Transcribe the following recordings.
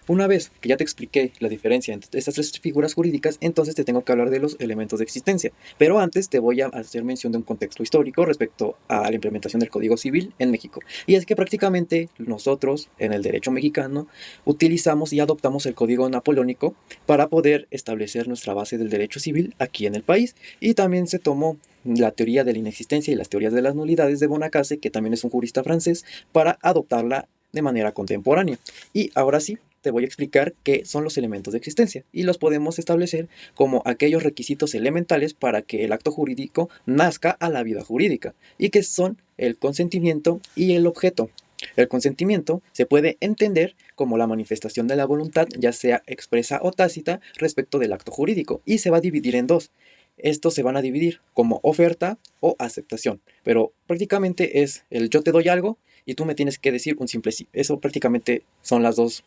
Una vez que ya te expliqué la diferencia entre estas tres figuras jurídicas, entonces te tengo que hablar de los elementos de existencia. Pero antes te voy a hacer mención de un contexto histórico respecto a la implementación del Código Civil en México. Y es que prácticamente nosotros, en el derecho mexicano, utilizamos y adoptamos el Código Napoleónico para poder establecer nuestra base del derecho civil aquí en el país. Y también se tomó la teoría de la inexistencia y las teorías de las nulidades de Bonacase, que también es un jurista francés, para adoptarla de manera contemporánea. Y ahora sí, te voy a explicar qué son los elementos de existencia y los podemos establecer como aquellos requisitos elementales para que el acto jurídico nazca a la vida jurídica, y que son el consentimiento y el objeto. El consentimiento se puede entender como la manifestación de la voluntad, ya sea expresa o tácita, respecto del acto jurídico, y se va a dividir en dos. Estos se van a dividir como oferta o aceptación, pero prácticamente es el yo te doy algo y tú me tienes que decir un simple sí. Eso prácticamente son los dos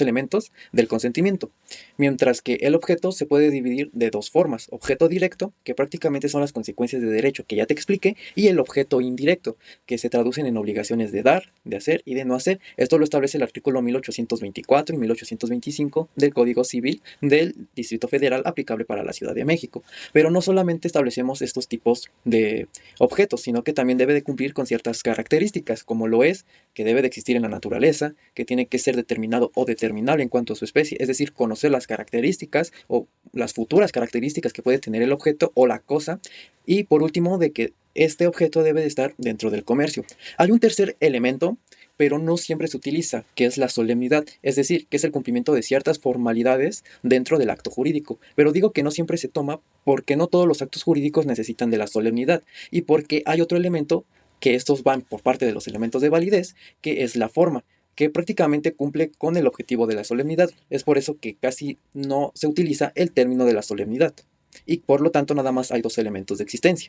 elementos del consentimiento. Mientras que el objeto se puede dividir de dos formas: objeto directo, que prácticamente son las consecuencias de derecho que ya te expliqué, y el objeto indirecto, que se traducen en obligaciones de dar, de hacer y de no hacer. Esto lo establece el artículo 1824 y 1825 del Código Civil del Distrito Federal, aplicable para la Ciudad de México. Pero no solamente establecemos estos tipos de objetos, sino que también debe de cumplir con ciertas características, como lo es que debe de existir en la naturaleza, que tiene que ser determinado o determinable en cuanto a su especie, es decir, conocer las características o las futuras características que puede tener el objeto o la cosa, y por último, de que este objeto debe de estar dentro del comercio. Hay un tercer elemento, pero no siempre se utiliza, que es la solemnidad, es decir, que es el cumplimiento de ciertas formalidades dentro del acto jurídico. Pero digo que no siempre se toma porque no todos los actos jurídicos necesitan de la solemnidad, y porque hay otro elemento, que estos van por parte de los elementos de validez, que es la forma, que prácticamente cumple con el objetivo de la solemnidad. Es por eso que casi no se utiliza el término de la solemnidad, y por lo tanto nada más hay dos elementos de existencia.